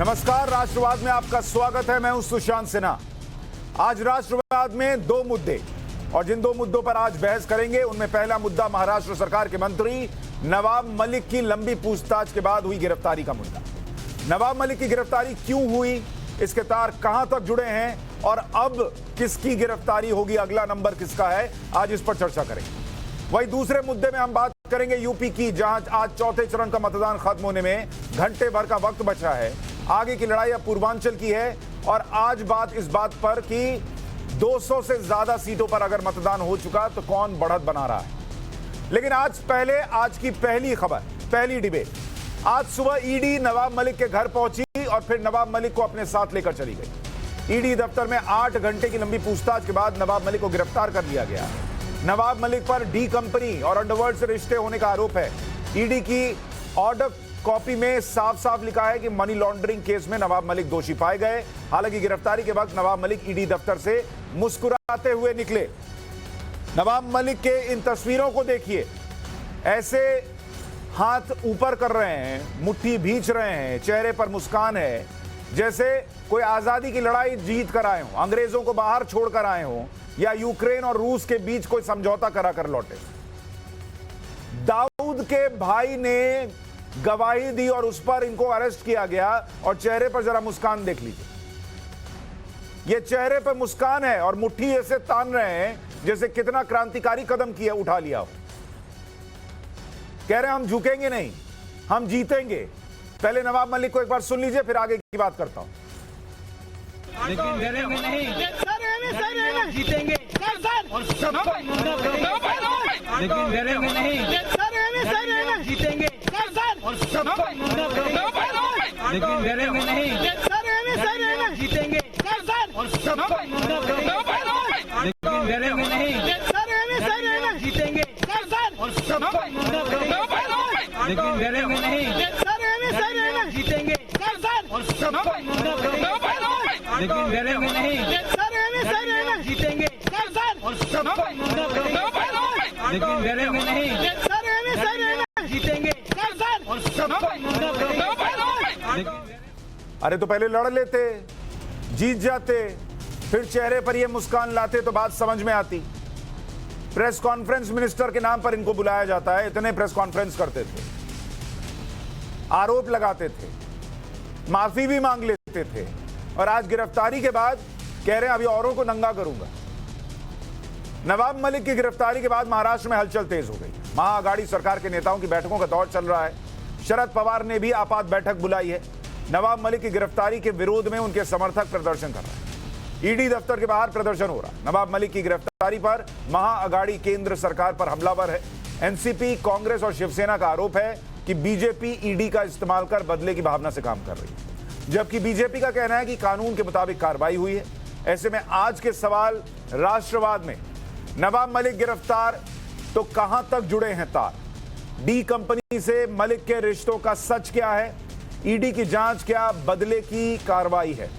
नमस्कार, राष्ट्रवाद में आपका स्वागत है। मैं हूं सुशांत सिन्हा। आज राष्ट्रवाद में दो मुद्दे, और जिन दो मुद्दों पर आज बहस करेंगे उनमें पहला मुद्दा महाराष्ट्र सरकार के मंत्री नवाब मलिक की लंबी पूछताछ के बाद हुई गिरफ्तारी का मुद्दा। नवाब मलिक की गिरफ्तारी क्यों हुई, इसके तार कहां तक जुड़े हैं और अब किसकी गिरफ्तारी होगी, अगला नंबर किसका है, आज इस पर चर्चा करेंगे। वही दूसरे मुद्दे में हम बात करेंगे यूपी की, जहां आज चौथे चरण का मतदान खत्म होने में घंटे भर का वक्त बचा है। आगे की लड़ाई अब पूर्वांचल की है और आज बात इस बात पर कि 200 से ज्यादा सीटों पर अगर मतदान हो चुका तो कौन बढ़त बना रहा है। लेकिन आज की पहली खबर, पहली डिबेट। आज सुबह ईडी नवाब मलिक के घर पहुंची और फिर नवाब मलिक को अपने साथ लेकर चली गई। ईडी दफ्तर में 8 घंटे की लंबी पूछताछ के बाद नवाब मलिक को गिरफ्तार कर लिया गया। नवाब मलिक पर डी कंपनी और अंडरवर्ल्ड से रिश्ते होने का आरोप है। ईडी की ऑर्डर कॉपी में साफ साफ लिखा है कि मनी लॉन्ड्रिंग केस में नवाब मलिक दोषी पाए गए। हालांकि गिरफ्तारी के वक्त नवाब मलिक ईडी दफ्तर से मुस्कुराते हुए निकले। नवाब मलिक के इन तस्वीरों को देखिए, ऐसे हाथ ऊपर कर रहे हैं, मुट्ठी भींच रहे हैं, चेहरे पर मुस्कान है, जैसे कोई आजादी की लड़ाई जीत कर आए हों, अंग्रेजों को बाहर छोड़कर आए हों या यूक्रेन और रूस के बीच कोई समझौता करा कर लौटे। दाऊद के भाई ने गवाही दी और उस पर इनको अरेस्ट किया गया और चेहरे पर जरा मुस्कान देख लीजिए। ये चेहरे पर मुस्कान है और मुट्ठी ऐसे तान रहे हैं जैसे कितना क्रांतिकारी कदम किया, उठा लिया हो। कह रहे हैं हम झुकेंगे नहीं, हम जीतेंगे। पहले नवाब मलिक को एक बार सुन लीजिए, फिर आगे की बात करता हूं। लेकिन डरेंगे नहीं, जीतेंगे और सबको लेकिन डरेंगे नहीं, जीतेंगे और सबको लेकिन डरेंगे नहीं, जीतेंगे और सबको लेकिन डरेंगे नहीं, जीतेंगे और सबको लेकिन डरेंगे नहीं, जीतेंगे और सबको लेकिन डरेंगे नहीं, जीतेंगे और सबको लेकिन डरेंगे नहीं, जीतेंगे और सबको। अरे तो पहले लड़ लेते, जीत जाते, फिर चेहरे पर यह मुस्कान लाते तो बात समझ में आती। प्रेस कॉन्फ्रेंस मिनिस्टर के नाम पर इनको बुलाया जाता है, इतने प्रेस कॉन्फ्रेंस करते थे, आरोप लगाते थे, माफी भी मांग लेते थे, और आज गिरफ्तारी के बाद कह रहे हैं अभी औरों को नंगा करूंगा। नवाब मलिक की गिरफ्तारी के बाद महाराष्ट्र में हलचल तेज हो गई। महाअघाड़ी सरकार के नेताओं की बैठकों का दौर चल रहा है। शरद पवार ने भी आपात बैठक बुलाई है। नवाब मलिक की गिरफ्तारी के विरोध में उनके समर्थक प्रदर्शन कर रहे हैं। ईडी दफ्तर के बाहर प्रदर्शन हो रहा है। नवाब मलिक की गिरफ्तारी पर महाअघाड़ी केंद्र सरकार पर हमलावर है। एनसीपी, कांग्रेस और शिवसेना का आरोप है कि बीजेपी ईडी का इस्तेमाल कर बदले की भावना से काम कर रही है, जबकि बीजेपी का कहना है कि कानून के मुताबिक कार्रवाई हुई है। ऐसे में आज के सवाल राष्ट्रवाद में, नवाब मलिक गिरफ्तार तो कहां तक जुड़े हैं तार? डी कंपनी से मलिक के रिश्तों का सच क्या है? ईडी की जांच क्या बदले की कार्रवाई है?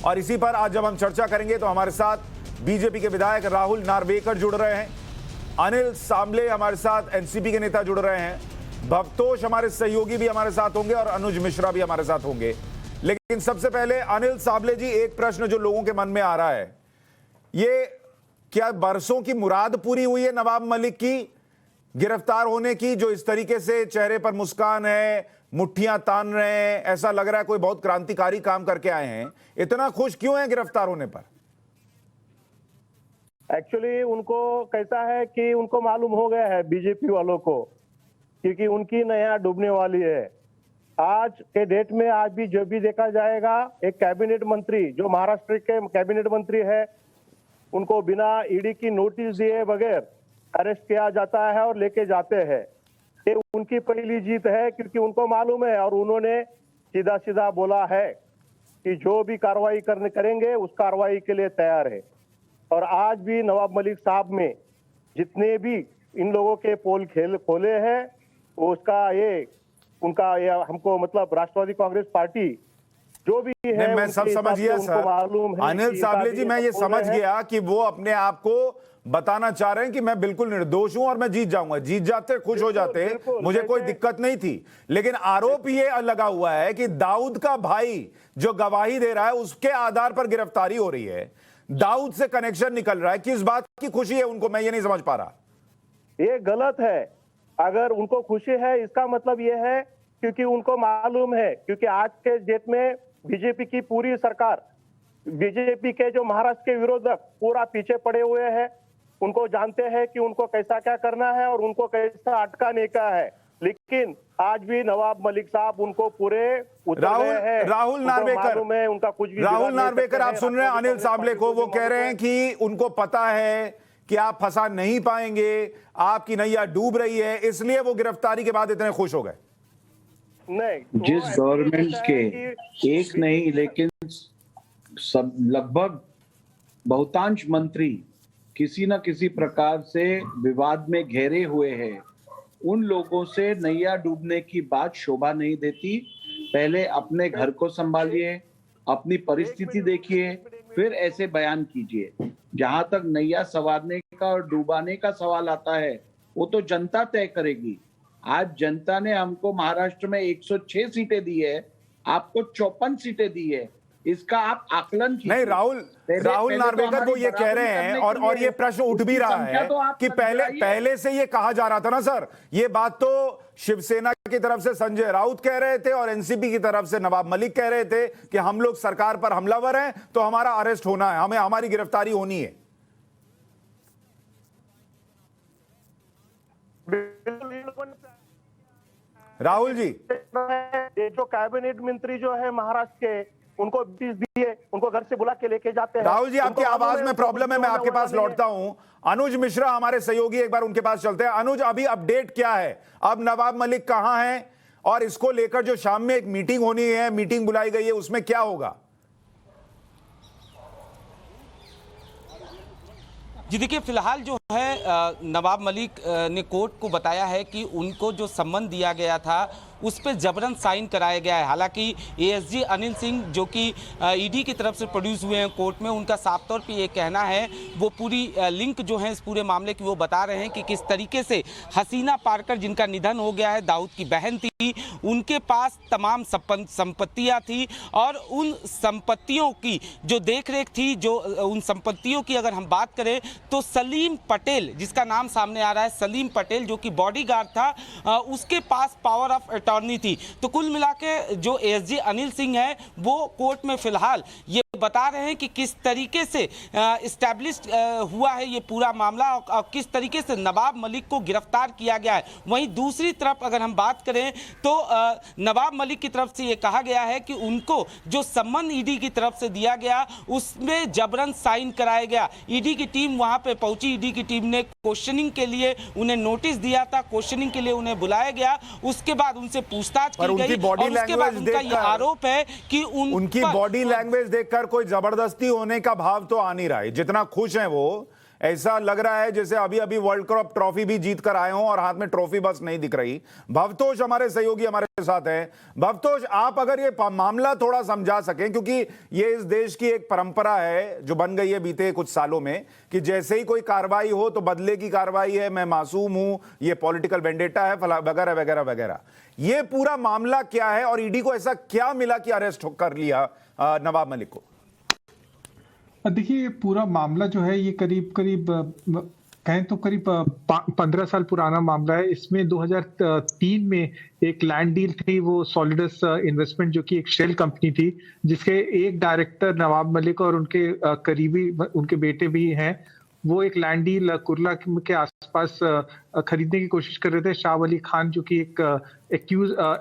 और इसी पर आज जब हम चर्चा करेंगे तो हमारे साथ बीजेपी के विधायक राहुल नार्वेकर जुड़ रहे हैं, अनिल सांबले हमारे साथ एनसीपी के नेता जुड़ रहे हैं, भवतोष हमारे सहयोगी भी हमारे साथ होंगे और अनुज मिश्रा भी हमारे साथ होंगे। लेकिन सबसे पहले अनिल सांबले जी, एक प्रश्न जो लोगों के मन में आ रहा है, ये क्या बरसों की मुराद पूरी हुई है नवाब मलिक की गिरफ्तार होने की? जो इस तरीके से चेहरे पर मुस्कान है, मुट्ठियां तान रहे हैं, ऐसा लग रहा है कोई बहुत क्रांतिकारी काम करके आए हैं। इतना खुश क्यों है गिरफ्तार होने पर? एक्चुअली उनको कैसा है कि उनको मालूम हो गया है बीजेपी वालों को, क्योंकि उनकी नया डूबने वाली है। आज के डेट में आज भी जो भी देखा जाएगा, एक कैबिनेट मंत्री जो महाराष्ट्र के कैबिनेट मंत्री है, उनको बिना ईडी की नोटिस दिए बगैर अरेस्ट किया जाता है और लेके जाते हैं। ये उनकी पहली जीत है, क्योंकि उनको मालूम है और उन्होंने सीधा सीधा बोला है कि जो भी कार्रवाई करेंगे उस कार्रवाई के लिए तैयार है। और आज भी नवाब मलिक साहब में जितने भी इन लोगों के पोल खोले हैं, उसका ये उनका ये हमको मतलब राष्ट्रवादी कांग्रेस पार्टी जो भी है नहीं, मैं उनके सब हिसाब समझ से गया उनको सर। मालूम है अनिल कि साबले जी, मैं ये बोल समझ रहे हैं। गया कि वो अपने आप को बताना चाह रहे हैं कि मैं बिल्कुल निर्दोष हूं और मैं जीत जाऊंगा। जीत जाते, खुश हो जाते, बिल्कुल, मुझे कोई जैसे- दिक्कत नहीं थी। लेकिन आरोप ये लगा हुआ है कि दाऊद का भाई जो गवाही दे रहा है उसके आधार पर गिरफ्तारी हो रही है, दाऊद से कनेक्शन निकल रहा है। किस बात की खुशी है उनको, मैं ये नहीं समझ पा रहा। ये गलत है। अगर उनको खुशी है इसका मतलब ये है क्योंकि उनको मालूम है, क्योंकि आज के डेट में बीजेपी की पूरी सरकार, बीजेपी के जो महाराष्ट्र के विरोधक पूरा पीछे पड़े हुए हैं। उनको जानते हैं कि उनको कैसा क्या करना है और उनको कैसा अटकाने का है। लेकिन आज भी नवाब मलिक साहब उनको पूरे उतर गए हैं। राहुल उनको नार्वेकर, मालूम है उनका कुछ भी राहुल बिगाड़ नहीं नार्वेकर, सकते आप हैं। सुन रहे हैं आपको अनिल साबले को, वो कह रहे हैं कि उनको पता है कि आप फंसा नहीं पाएंगे, आपकी नैया डूब रही है, इसलिए वो गिरफ्तारी के बाद इतने खुश हो गए। नहीं, जिस गवर्नमेंट के एक नहीं लेकिन सब लगभग बहुतांश मंत्री किसी न किसी प्रकार से विवाद में घेरे हुए हैं, उन लोगों से नैया डूबने की बात शोभा नहीं देती। पहले अपने घर को संभालिए, अपनी परिस्थिति देखिए, फिर ऐसे बयान कीजिए। जहां तक नैया संवारने का और डूबाने का सवाल आता है, वो तो जनता तय करेगी। आज जनता ने हमको महाराष्ट्र में 106 सीटें दी है, आपको 54 सीटें दी है। इसका आप आकलन कीजिए। नहीं, राहुल नार्वेकर को ये कह रहे हैं और ये प्रश्न उठ भी रहा है कि पहले से ये कहा जा रहा था ना सर। ये बात तो शिवसेना की तरफ से संजय राउत कह रहे थे और एनसीपी की तरफ से नवाब मलिक कह रहे थे कि हम लोग सरकार पर हमलावर हैं तो हमारा अरेस्ट होना है, हमें हमारी गिरफ्तारी होनी है। राहुल जी, ये जो कैबिनेट मंत्री जो है महाराष्ट्र के, उनको दिए, उनको घर से बुला के लेके जाते हैं। राहुल जी, आपकी आवाज में प्रॉब्लम है, मैं आपके पास लौटता हूं। अनुज मिश्रा हमारे सहयोगी, एक बार उनके पास चलते हैं। अनुज, अभी अपडेट क्या है? अब नवाब मलिक कहां है और इसको लेकर जो शाम में एक मीटिंग होनी है, मीटिंग बुलाई गई है, उसमें क्या होगा? जी देखिए, फिलहाल जो है नवाब मलिक ने कोर्ट को बताया है कि उनको जो सम्मन दिया गया था उस पर जबरन साइन कराया गया है। हालांकि एएसजी अनिल सिंह जो कि ईडी की तरफ से प्रोड्यूस हुए हैं कोर्ट में, उनका साफ तौर पे ये कहना है, वो पूरी लिंक जो है इस पूरे मामले की वो बता रहे हैं कि किस तरीके से हसीना पारकर, जिनका निधन हो गया है, दाऊद की बहन थी, उनके पास तमाम संपत्तियां थी और उन संपत्तियों की जो देखरेख थी, जो उन संपत्तियों की अगर हम बात करें तो सलीम पटेल, जिसका नाम सामने आ रहा है, सलीम पटेल जो कि बॉडीगार्ड था, उसके पास पावर ऑफ अटॉर्नी थी। तो कुल मिला के जो एएसजी अनिल सिंह है वो कोर्ट में फिलहाल ये बता रहे हैं कि किस तरीके से इस्टेब्लिश हुआ है ये पूरा मामला और किस तरीके से नवाब मलिक को गिरफ्तार किया गया है। वहीं दूसरी तरफ अगर हम बात करें तो नवाब मलिक की तरफ से ये कहा गया है कि उनको जो सम्मन ईडी की तरफ से दिया गया उसमें जबरन साइन कराया गया। ईडी की टीम वहां पे पहुंची, ईडी की टीम ने क्वेश्चनिंग के लिए उन्हें नोटिस दिया था, क्वेश्चनिंग के लिए उन्हें बुलाया गया, उसके बाद उनसे पूछताछ की गई और उसके बाद उनका ये आरोप है कि उनकी बॉडी लैंग्वेज देखकर कोई जबरदस्ती होने का भाव तो आ नहीं रहा है। जितना खुश हैं वो, ऐसा लग रहा है जैसे अभी अभी वर्ल्ड कप ट्रॉफी भी जीत कर आए हों और हाथ में ट्रॉफी बस नहीं दिख रही। भवतोष हमारे सहयोगी हमारे साथ हैं। भवतोष, आप अगर ये मामला थोड़ा समझा सकें, क्योंकि ये इस देश की एक परंपरा है जो बन गई है बीते कुछ सालों में कि जैसे ही कोई कार्रवाई हो तो बदले की कार्रवाई है, मैं मासूम हूं, ये पॉलिटिकल वेंडेटा है, वगैरह वगैरह वगैरह। ये पूरा मामला क्या है और ईडी को ऐसा क्या मिला कि अरेस्ट कर लिया नवाब मलिक को? देखिए, पूरा मामला जो है ये करीब कहें तो करीब 15 साल पुराना मामला है। इसमें 2003 में एक लैंड डील थी, वो सॉलिडस इन्वेस्टमेंट जो कि एक शेल कंपनी थी, जिसके एक डायरेक्टर नवाब मलिक और उनके करीबी उनके बेटे भी हैं। वो एक लैंड डील कुर्ला के आसपास खरीदने की कोशिश कर रहे थे। शाह अली खान जो कि एक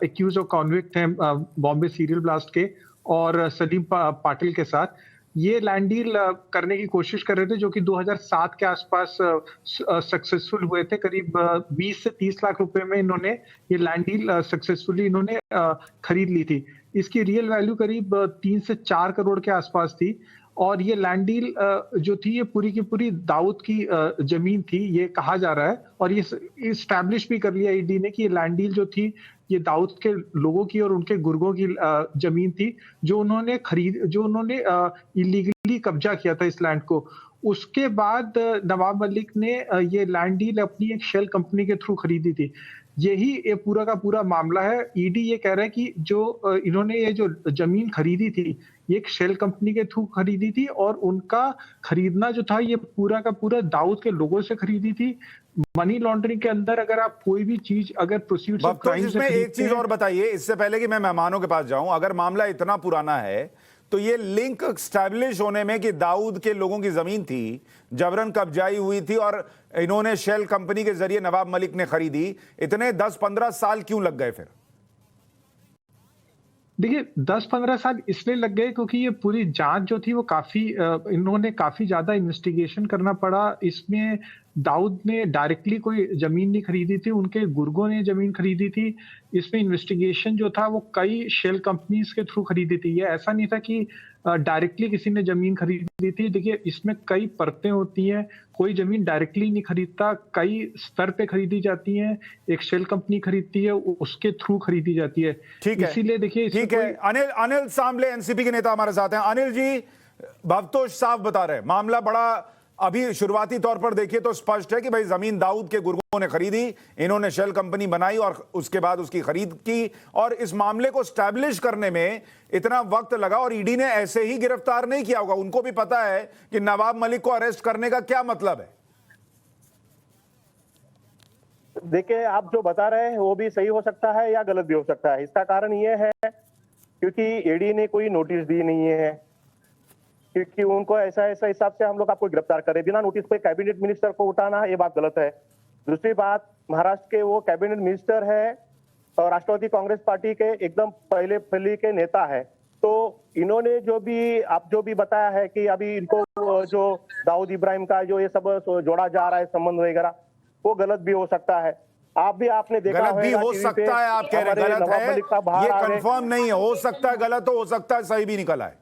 एक्यूज और कॉन्विक्ट हैं बॉम्बे सीरियल ब्लास्ट के, और सलीम पाटिल के साथ ये लैंड डील करने की कोशिश कर रहे थे, जो कि 2007 के आसपास सक्सेसफुल हुए थे। करीब 20 से 30 लाख रुपए में इन्होंने ये लैंड डील सक्सेसफुली इन्होंने खरीद ली थी। इसकी रियल वैल्यू करीब 3 से 4 करोड़ के आसपास थी। और ये लैंड डील जो थी ये पूरी की पूरी दाऊद की जमीन थी, ये कहा जा रहा है। और ये इस्टेब्लिश भी कर लिया ईडी ने कि ये लैंड डील जो थी ये दाऊद के लोगों की और उनके गुर्गों की जमीन थी, जो उन्होंने इलीगली कब्जा किया था इस लैंड को। उसके बाद नवाब मलिक ने ये लैंड डील अपनी एक शेल कंपनी के थ्रू खरीदी थी। यही ये पूरा का पूरा मामला है। ईडी ये कह रहा है कि जो इन्होंने ये जो जमीन खरीदी थी ये एक शेल कंपनी के थ्रू खरीदी थी, और उनका खरीदना जो था ये पूरा का पूरा दाऊद के लोगों से खरीदी थी। मनी लॉन्ड्रिंग के अंदर अगर आप कोई भी चीज अगर प्रोसीड्स ऑफ क्राइम से एक चीज और बताइए इससे पहले कि मैं मेहमानों के पास जाऊं, अगर मामला इतना पुराना है तो ये लिंक स्टैब्लिश होने में कि दाऊद के लोगों की जमीन थी, जबरन कब्जाई हुई थी और इन्होंने शेल कंपनी के जरिए नवाब मलिक ने खरीदी, इतने 10-15 साल क्यों लग गए? फिर देखिए 10-15 साल इसलिए लग गए क्योंकि ये पूरी जांच जो थी वो इन्होंने काफी ज्यादा इन्वेस्टिगेशन करना पड़ा। इसमें दाऊद ने डायरेक्टली कोई जमीन नहीं खरीदी थी, उनके गुर्गों ने जमीन खरीदी थी। इसमें इन्वेस्टिगेशन जो था वो कई शेल कंपनीज के थ्रू खरीदी थी। ये ऐसा नहीं था कि डायरेक्टली किसी ने जमीन खरीदी थी। देखिए इसमें कई परतें होती हैं, कोई जमीन डायरेक्टली नहीं खरीदता, कई स्तर पे खरीदी जाती हैं। एक शेल कंपनी खरीदती है, उसके थ्रू खरीदी जाती है। ठीक है, इसीलिए देखिए ठीक है। अनिल सांबले एनसीपी के नेता हमारे साथ हैं। अनिल जी, भवतोष साफ बता रहे हैं, मामला बड़ा अभी शुरुआती तौर पर देखिए तो स्पष्ट है कि भाई जमीन दाऊद के गुर्गों ने खरीदी, इन्होंने शेल कंपनी बनाई और उसके बाद उसकी खरीद की, और इस मामले को स्टैब्लिश करने में इतना वक्त लगा। और ईडी ने ऐसे ही गिरफ्तार नहीं किया होगा, उनको भी पता है कि नवाब मलिक को अरेस्ट करने का क्या मतलब है। देखिए आप जो बता रहे हैं वो भी सही हो सकता है या गलत भी हो सकता है। इसका कारण ये है क्योंकि ईडी ने कोई नोटिस दी नहीं है, क्योंकि उनको ऐसा हिसाब से हम लोग आपको गिरफ्तार करें बिना नोटिस पे कैबिनेट मिनिस्टर को उठाना, ये बात गलत है। दूसरी बात, महाराष्ट्र के वो कैबिनेट मिनिस्टर है और राष्ट्रवादी कांग्रेस पार्टी के एकदम पहले फली के नेता है। तो इन्होंने जो भी बताया है कि अभी इनको जो दाऊद इब्राहिम का जो ये सब जोड़ा जा रहा है संबंध वगैरह, वो गलत भी हो सकता है। आपने देखा गलत भी हो सकता है, आप कह रहे हैं गलत है, ये कंफर्म नहीं है। हो सकता है गलत हो सकता है सही भी निकल आए।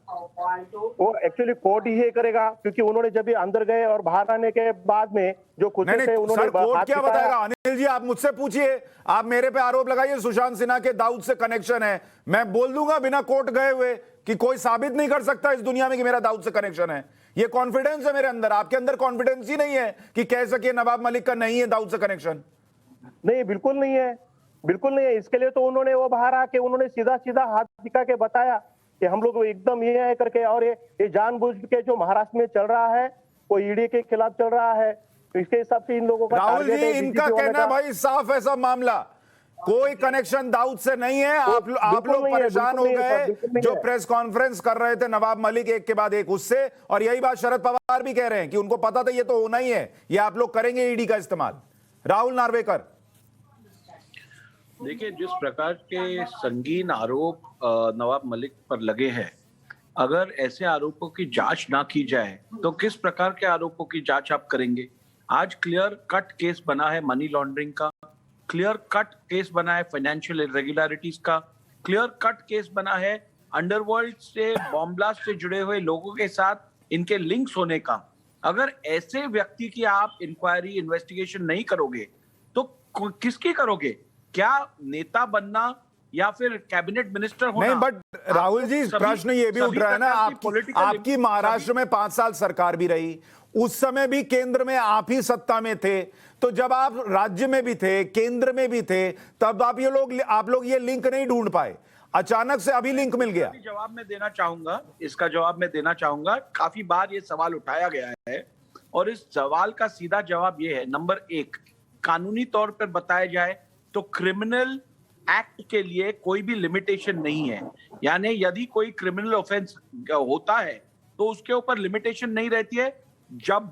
वो एक्चुअली कोर्ट ही करेगा, क्योंकि उन्होंने जब भी अंदर गए और बाहर आने के बाद में जो खुद से उन्होंने सर कोर्ट क्या बताएगा? अनिल जी आप मुझसे पूछिए, आप मेरे पे आरोप लगाइए सुशांत सिन्हा के दाऊद से कनेक्शन है, मैं बोल दूंगा बिना कोर्ट गए हुए कि कोई साबित नहीं कर सकता इस दुनिया में कि मेरा दाऊद से कनेक्शन है। ये कॉन्फिडेंस है मेरे अंदर, आपके अंदर कॉन्फिडेंस ही नहीं है कि कह सके नवाब मलिक का नहीं है दाऊद से कनेक्शन। नहीं, बिल्कुल नहीं है, बिल्कुल नहीं है। इसके लिए तो उन्होंने वो बाहर आके उन्होंने सीधा सीधा हाथ दिखा के बताया कि हम लोग एकदम ये है करके, और ये जानबूझ के जो महाराष्ट्र में चल रहा है वो ईडी के खिलाफ चल रहा है, तो इसके हिसाब से इन लोगों का राहुल जी इनका कहना है भाई साफ है सब मामला, कोई कनेक्शन दाऊद से नहीं है। आप लोग परेशान हो गए जो प्रेस कॉन्फ्रेंस कर रहे थे नवाब मलिक एक के बाद एक उससे, और यही बात शरद पवार भी कह रहे हैं कि उनको पता था ये तो होना ही है, ये आप लोग करेंगे ईडी का इस्तेमाल। राहुल नार्वेकर, देखिए जिस प्रकार के संगीन आरोप नवाब मलिक पर लगे हैं, अगर ऐसे आरोपों की जांच ना की जाए तो किस प्रकार के आरोपों की जांच आप करेंगे? आज क्लियर कट केस बना है मनी लॉन्ड्रिंग का, क्लियर कट केस बना है फाइनेंशियल इरेगुलरिटीज का, क्लियर कट केस बना है अंडरवर्ल्ड से बॉम्ब ब्लास्ट से जुड़े हुए लोगों के साथ इनके लिंक्स होने का। अगर ऐसे व्यक्ति की आप इंक्वायरी इन्वेस्टिगेशन नहीं करोगे तो किसकी करोगे? क्या नेता बनना या फिर कैबिनेट मिनिस्टर होना? नहीं, बट राहुल जी प्रश्न ये भी उठ रहा है ना, आपकी महाराष्ट्र में 5 साल सरकार भी रही, उस समय भी केंद्र में आप ही सत्ता में थे, तो जब आप राज्य में भी थे केंद्र में भी थे तब आप लोग ये लिंक नहीं ढूंढ पाए, अचानक से अभी लिंक मिल गया। जवाब मैं देना चाहूंगा, इसका जवाब मैं देना चाहूंगा। काफी बार ये सवाल उठाया गया है और इस सवाल का सीधा जवाब ये है, नंबर 1, कानूनी तौर पर बताया जाए तो क्रिमिनल एक्ट के लिए कोई भी लिमिटेशन नहीं है। यानी यदि कोई क्रिमिनल ऑफेंस होता है तो उसके ऊपर लिमिटेशन नहीं रहती है, जब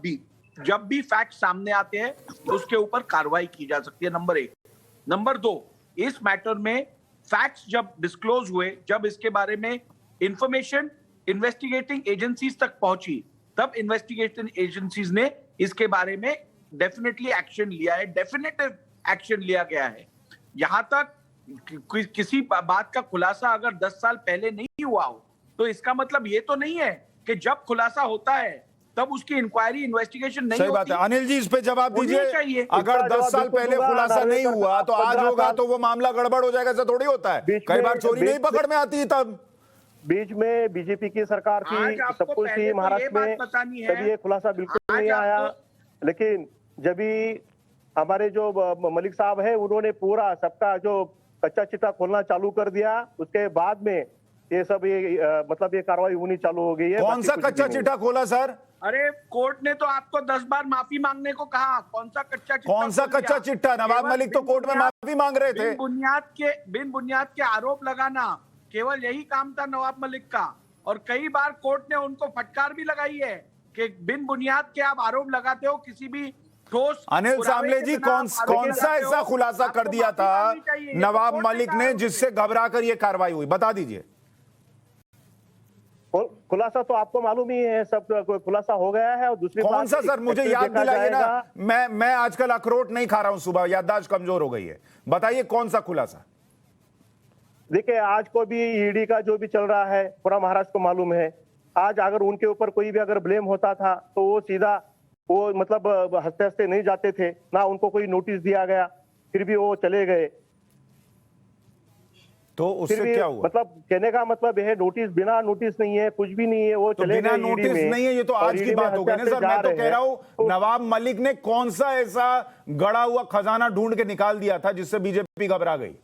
भी फैक्ट सामने आते हैं तो उसके ऊपर कार्रवाई की जा सकती है, नंबर 1। नंबर 2, इस मैटर में फैक्ट्स जब डिस्क्लोज हुए, जब इसके बारे में इंफॉर्मेशन इन्वेस्टिगेटिंग एजेंसीज तक पहुंची, तब इन्वेस्टिगेटिंग एजेंसीज ने इसके बारे में डेफिनेटली एक्शन लिया है, डेफिनेटिव एक्शन लिया गया है। यहां तक किसी बात का खुलासा अगर 10 साल पहले नहीं हुआ हो तो इसका मतलब ये तो नहीं है कि जब खुलासा होता है तब उसकी इंक्वायरी इन्वेस्टिगेशन नहीं सही होती। बात है। अनिल जी इस पे जवाब होनी दीजिए। चाहिए। अगर इसका 10 साल जवाब पहले बिल्कुल खुलासा दूंगा। नहीं हुआ तो आज 15 होगा साल तो वो मामला गड़बड़ हो जाएगा, ऐसा थोड़ी होता है। बीच कई में- बार चोरी नहीं बीच में- पकड़ में आती तब। बीच में बीजेपी की सरकार आज थी, आपको सब कुछ पहले थी तो महाराष्ट्र ये बात में, बतानी है। तभी ये खुलासा बिल्कुल आज नहीं आया। आपको- लेकिन जब भी हमारे जो मलिक साहब है उन्होंने पूरा सबका जो कच्चा चिट्ठा खोलना चालू कर दिया, उसके बाद में ये सब मतलब ये कार्रवाई होनी चालू हो गई है। कौन बाकी सा कुछ भी कच्चा नहीं। चिट्ठा खोला सर? अरे कोर्ट ने तो आपको 10 बार माफी मांगने को कहा। कौन सा कच्चा चिट्ठा? कौन सा खोल दिया? कच्चा चिट्ठा? नवाब केवल मलिक तो बिन कोर्ट में बुनियाद- माफी मांग रहे थे। बिन बुनियाद के आरोप लगाना केवल यही काम था नवाब मलिक का। और कई बार कोर्ट ने उनको फटकार भी लगाई है कि बिन बुनियाद के आप आरोप लगाते हो, किसी भी ठोस अनिल पुरावे सांबले के जी बिना कौन आप आरोप कौन सा लगाते हो, ऐसा खुलासा कर आपको दिया माफी था मांगनी चाहिए। ये तो नवाब कोर्ट ने मलिक कहा ने है उनसे। जिससे घबरा कर ये कार्रवाई हुई? बता दीजिए। खुलासा तो आपको मालूम ही है, सब खुलासा हो गया है। और दूसरी कौन बात सा सर? मुझे देखा याद दिलाइए ना। जाएगा। मैं आजकल अखरोट नहीं खा रहा हूं, सुबह याददाश्त कमजोर हो गई है। बताइए कौन सा खुलासा? देखिए आज को भी ईडी का जो भी चल रहा है पूरा महाराष्ट्र को मालूम है। आज अगर उनके ऊपर कोई भी अगर ब्लेम होता था तो वो सीधा वो मतलब हंसते हंसते नहीं जाते थे ना, उनको कोई नोटिस दिया गया, फिर भी वो चले गए। तो फिर उससे भी क्या हुआ? मतलब कहने का मतलब यह नोटिस, बिना नोटिस नहीं है, कुछ भी नहीं है, वो तो चले बिना गए नोटिस ईडी में। नहीं है, ये तो और आज की ईडी में बात हो गई ना हंसते सर। मैं जा तो रहे कह हैं। रहा हूं नवाब मलिक ने कौन सा ऐसा गड़ा हुआ खजाना ढूंढ के निकाल दिया था जिससे बीजेपी घबरा गई?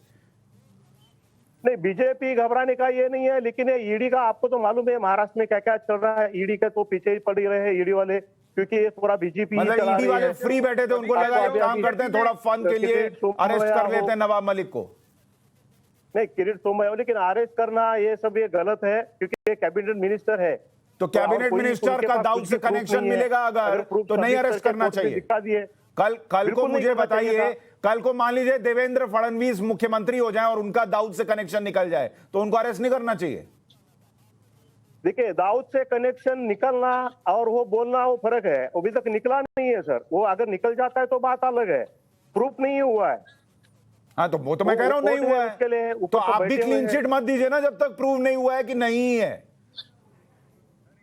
नहीं, बीजेपी घबराने का ये नहीं है, लेकिन ये ईडी का आपको तो मालूम है महाराष्ट्र में क्या क्या चल रहा है। ईडी के तो पीछे ही पड़ रहे हैं ईडी वाले, क्योंकि ये पूरा बीजेपी मतलब ईडी वाले फ्री बैठे थे, उनको लगा ये काम करते हैं, थोड़ा फन के लिए अरेस्ट कर लेते हैं नवाब मलिक को। नहीं, किरीट सोमैया, लेकिन अरेस्ट करना ये सब ये गलत है, क्योंकि ये कैबिनेट मिनिस्टर है। तो कैबिनेट मिनिस्टर का दाऊद से कनेक्शन मिलेगा अगर तो नहीं अरेस्ट करना चाहिए। दिखा दिए। कल को बिल्कुल नहीं मुझे करना चाहिए बताइए, कल को मान लीजिए देवेंद्र फडणवीस मुख्यमंत्री हो जाए और उनका दाऊद से कनेक्शन निकल जाए तो उनको अरेस्ट नहीं करना चाहिए? देखिए दाऊद से कनेक्शन निकलना और वो बोलना वो फर्क है। अभी तक निकला नहीं है सर। वो अगर निकल जाता है तो बात अलग है, प्रूफ नहीं हुआ है। हाँ तो वो तो मैं कह रहा हूं नहीं हुआ उसके लिए है, ऊपर तो तो आप भी बैठे हुए क्लीन हैं। चिट मत दीजिए ना जब तक प्रूव नहीं हुआ है कि नहीं है।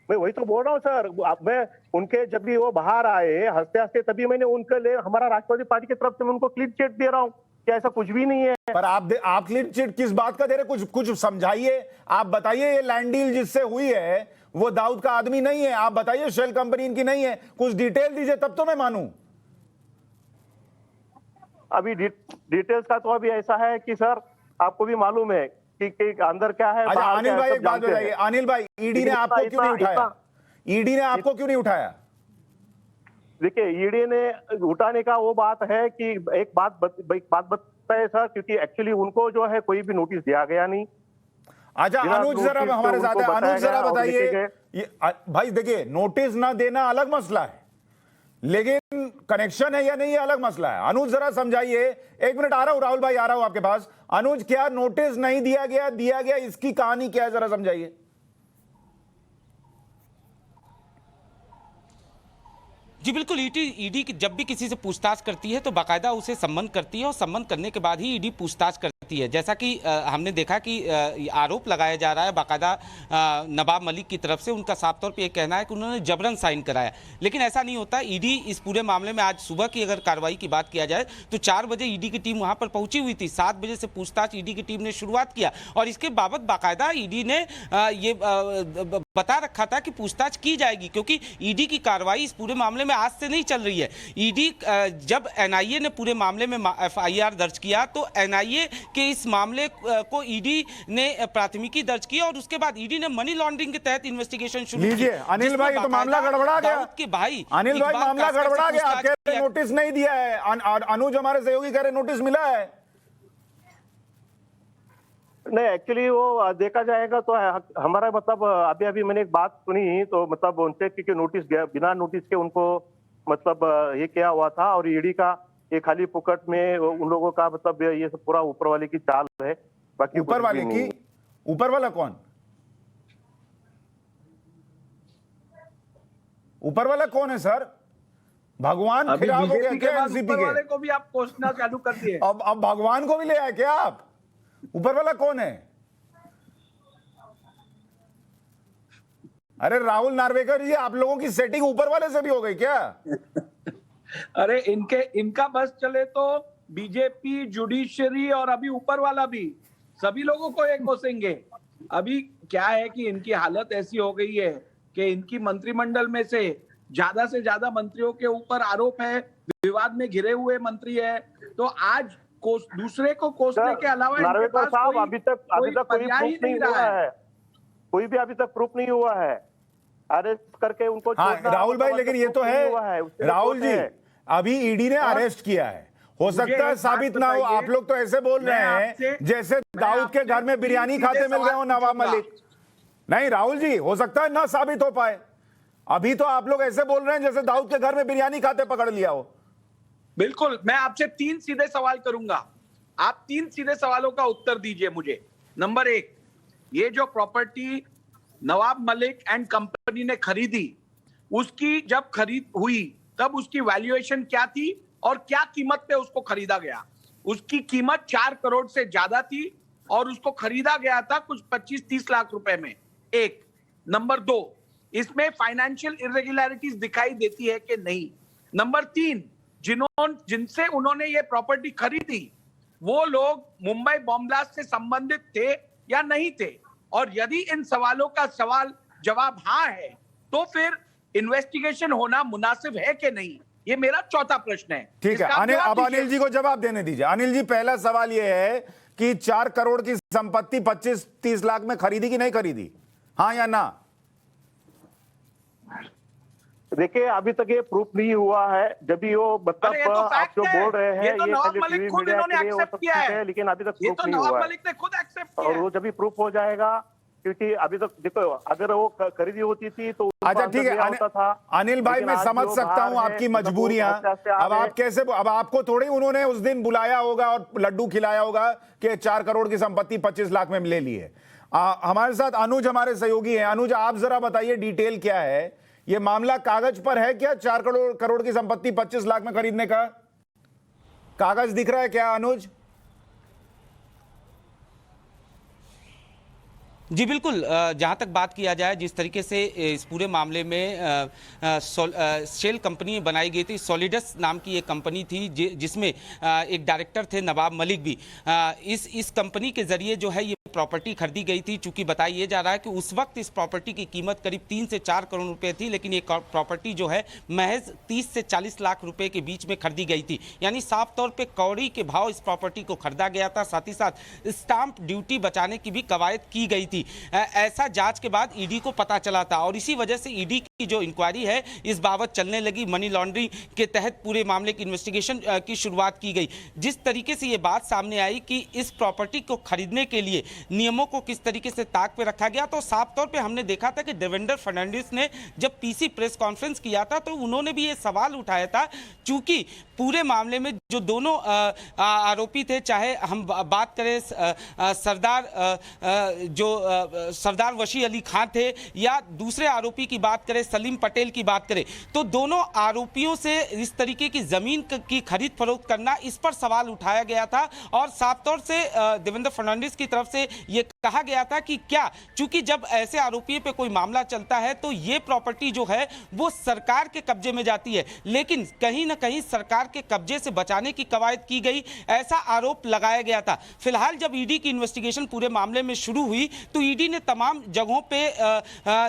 मैं वही तो बोल रहा हूँ सर। अब मैं उनके जब भी वो बाहर आए हंसते हंसते, तभी मैंने उनके लिए हमारा राष्ट्रवादी पार्टी की तरफ से मैं उनको क्लीन चिट दे रहा हूँ कि ऐसा कुछ भी नहीं है। पर आप क्लीन चिट किस बात का दे रहे? कुछ समझाइए। आप बताइए ये लैंड डील जिससे हुई है वो दाऊद का आदमी नहीं है। आप बताइए शेल कंपनी इनकी नहीं है, कुछ डिटेल दीजिए तब तो मैं मानूं। अभी डिटेल्स का तो अभी ऐसा है कि सर आपको भी मालूम है कि अंदर क्या है। अच्छा बाहर अनिल क्या है, भाई सब एक बात जानते बताइए, हैं। अनिल भाई ईडी ने आपको क्यों नहीं उठाया? ईडी ने आपको क्यों नहीं उठाया? देखिए ईडी ने उठाने का वो बात है कि एक बात बताए सर, क्योंकि एक्चुअली उनको जो है कोई भी नोटिस दिया गया नहीं। अच्छा बिना अनुज जरा नोटिस हमारे के साथ है। उनको अनुज जरा बताया गया और बताइए लिखे गए। ये भाई देखिए नोटिस ना देना अलग मसला है, लेकिन कनेक्शन है या नहीं ये अलग मसला है। अनुज जरा समझाइए। एक मिनट आ रहा हूं राहुल भाई, आ रहा हूं आपके पास। अनुज क्या नोटिस नहीं दिया गया इसकी कहानी क्या है जरा समझाइए। जी बिल्कुल, ईडी जब भी किसी से पूछताछ करती है तो बाकायदा उसे सम्मन करती है और सम्मन करने के बाद ही ईडी पूछताछ करती है। जैसा कि हमने देखा कि आरोप लगाया जा रहा है बाकायदा नवाब मलिक की तरफ से। उनका साफ तौर पे ये कहना है कि उन्होंने जबरन साइन कराया, लेकिन ऐसा नहीं होता। ईडी इस पूरे मामले में आज सुबह की अगर कार्रवाई की बात किया जाए तो 4 बजे ईडी की टीम वहां पर पहुंची हुई थी। 7 बजे से पूछताछ ईडी की टीम ने शुरुआत किया और इसके बाबत बाकायदा ईडी ने ये बता रखा था कि पूछताछ की जाएगी, क्योंकि ईडी की कार्रवाई इस पूरे मामले में आज से नहीं चल रही है। ईडी जब एनआईए ने पूरे मामले में एफआईआर दर्ज किया तो एनआईए के इस मामले को ईडी ने प्राथमिकी दर्ज की और उसके बाद ईडी ने मनी लॉन्ड्रिंग के तहत इन्वेस्टिगेशन शुरू की। लीजिए अनिल भाई, तो मामला गड़बड़ा गया। के भाई अनिल भाई मामला गड़बड़ा गया। आप कह रहे नोटिस नहीं दिया है, अनुज हमारे सहयोगी कह रहे नोटिस मिला है। नहीं, एक्चुअली वो देखा जाएगा तो हमारा मतलब अभी मैंने एक बात सुनी तो मतलब उनसे कि नोटिस गया, बिना नोटिस के उनको मतलब ये क्या हुआ था। और ईडी का ये खाली पुकट में उन लोगों का मतलब ये सब पूरा ऊपर वाले की चाल है। बाकी ऊपर वाले की? ऊपर वाला कौन? ऊपर वाला कौन है सर? भगवान खिलाफ हो गया क्या एनसीपी के? वाले को भी आप कोसना चालू कर दिए। अब भगवान को भी ले आए क्या आप? ऊपर वाला कौन है? अरे राहुल नार्वेकर जी, आप लोगों की सेटिंग ऊपर वाले से भी हो गई क्या? अरे इनका बस चले तो बीजेपी, जुडिशरी और अभी ऊपर वाला भी सभी लोगों को एक कोसेंगे। अभी क्या है कि इनकी हालत ऐसी हो गई है कि इनकी मंत्रिमंडल में से ज्यादा मंत्रियों के ऊपर आरोप है, विवाद में घिरे हुए मंत्री है। तो आज दूसरे को कोसने के अलावा इनके नार्वेकर पास साहब कोई अभी तक कोई पर्याय ही प्रूफ नहीं रहा हुआ है। कोई भी अभी तक प्रूफ नहीं हुआ है। अरेस्ट करके उनको हाँ छोड़ना राहुल भाई, होगा, लेकिन मतलब ये तो proof नहीं हुआ है। उसके लिए राहुल कोर्ट जी, है। अभी ईडी ने अरेस्ट किया है, हो सकता है एक बात साबित ना हो। बताइए, आप लोग तो ऐसे बोल रहे हैं जैसे दाऊद के घर में बिरयानी खाते मिल रहे हो नवाब मलिक। नहीं राहुल जी, हो सकता है ना साबित हो पाए। अभी तो आप लोग ऐसे बोल रहे हैं जैसे दाऊद के घर में बिरयानी खाते पकड़ लिया हो। बिल्कुल, मैं आपसे 3 सीधे सवाल करूंगा, आप 3 सीधे सवालों का उत्तर दीजिए मुझे। नंबर 1, ये जो property Nawab Malik and company ने खरीदी, उसकी जब खरीद हुई तब उसकी वैल्यूएशन क्या थी और क्या कीमत पे उसको खरीदा गया? उसकी कीमत 4 करोड़ से ज्यादा थी और उसको खरीदा गया था कुछ 25-30 लाख रुपए में। एक। नंबर 2, इसमें फाइनेंशियल इरेगुलरिटीज दिखाई देती है कि नहीं? नंबर 3, जिनसे उन्होंने ये प्रॉपर्टी खरीदी वो लोग मुंबई बॉम्ब ब्लास्ट से संबंधित थे या नहीं थे? और यदि इन सवालों का जवाब हाँ है तो फिर इन्वेस्टिगेशन होना मुनासिब है कि नहीं? ये मेरा चौथा प्रश्न है। ठीक है, अब अनिल जी को जवाब देने दीजिए। अनिल जी, पहला सवाल यह है कि 4 करोड़ की संपत्ति 25-30 लाख में खरीदी कि नहीं खरीदी, हाँ या ना? देखिए अभी तक ये प्रूफ नहीं हुआ है। जब भी वो मतलब अरे ये तो आप फैक्ट जो है। बोल रहे हैं ये तो नवाब खाली मलिक टीवी खुद मीडिया इन्होंने के लिए वो एक्सेप्ट सब किया ठीक है। है, लेकिन अभी तक ये प्रूफ तो नहीं नवाब हुआ है। मलिक ने खुद एक्सेप्ट किया और है। वो जब भी प्रूफ हो जाएगा, क्योंकि अभी तक देखो अगर वो खरीदी होती थी तो उनको अच्छा अंदर ठीक है दिया होता था। अनिल भाई, लेकिन मैं आज समझ जो सकता बाहर हूं है, आपकी मतलब वो मजबूरियां। अच्छा से आ अब रहे आप कैसे, अब आपको थोड़ी उन्होंने उस दिन बुलाया होगा और लड्डू खिलाया होगा कि 4 करोड़ की संपत्ति 25 लाख में ले ली है। हमारे साथ अनुज हमारे सहयोगी हैं। अनुज, आप जरा बताइए डिटेल क्या है, ये मामला कागज पर है क्या? 4 करोड़ की संपत्ति 25 लाख में खरीदने का कागज दिख रहा है क्या अनुज? जी बिल्कुल, जहाँ तक बात किया जाए जिस तरीके से इस पूरे मामले में शेल कंपनी बनाई गई थी, सॉलिडस नाम की एक कंपनी थी जिसमें एक डायरेक्टर थे नवाब मलिक भी। इस कंपनी के जरिए जो है ये प्रॉपर्टी खरीदी गई थी। चूंकि बताया ये जा रहा है कि उस वक्त इस प्रॉपर्टी की कीमत करीब 3 से 4 करोड़ रुपए थी, लेकिन ये प्रॉपर्टी जो है महज 30 से 40 लाख रुपए के बीच में खरीदी गई थी। यानी साफ तौर पे कौड़ी के भाव इस प्रॉपर्टी को खरीदा गया था। साथ ही साथ स्टाम्प ड्यूटी बचाने की भी कवायद की गई थी। ऐसा जांच के बाद ईडी को पता चला था और इसी वजह से ईडी की जो इंक्वायरी है इस बाबत चलने लगी। मनी लॉन्ड्रिंग के तहत पूरे मामले की इन्वेस्टिगेशन की शुरुआत की गई। जिस तरीके से ये बात सामने आई कि इस प्रॉपर्टी को खरीदने के लिए नियमों को किस तरीके से ताक पे रखा गया, तो साफ तौर पे हमने देखा था कि देवेंद्र फडणवीस ने जब पीसी प्रेस कॉन्फ्रेंस किया था तो उन्होंने भी ये सवाल उठाया था। चूंकि पूरे मामले में जो दोनों आरोपी थे, चाहे हम बात करें सरदार वशी अली खान थे या दूसरे आरोपी की बात करें सलीम पटेल की बात करें, तो दोनों आरोपियों से इस तरीके की जमीन की खरीद फरोख्त करना, इस पर सवाल उठाया गया था। और साफ तौर से देवेंद्र फडणवीस की तरफ से यह कहा गया था कि क्या, चूंकि जब ऐसे आरोपियों पे कोई मामला चलता है तो ये प्रॉपर्टी जो है वो सरकार के कब्जे में जाती है, लेकिन कहीं ना कहीं सरकार के कब्जे से बचाने की कवायद की गई, ऐसा आरोप लगाया गया था। फिलहाल जब ईडी की इन्वेस्टिगेशन पूरे मामले में शुरू हुई तो ईडी ने तमाम जगहों पे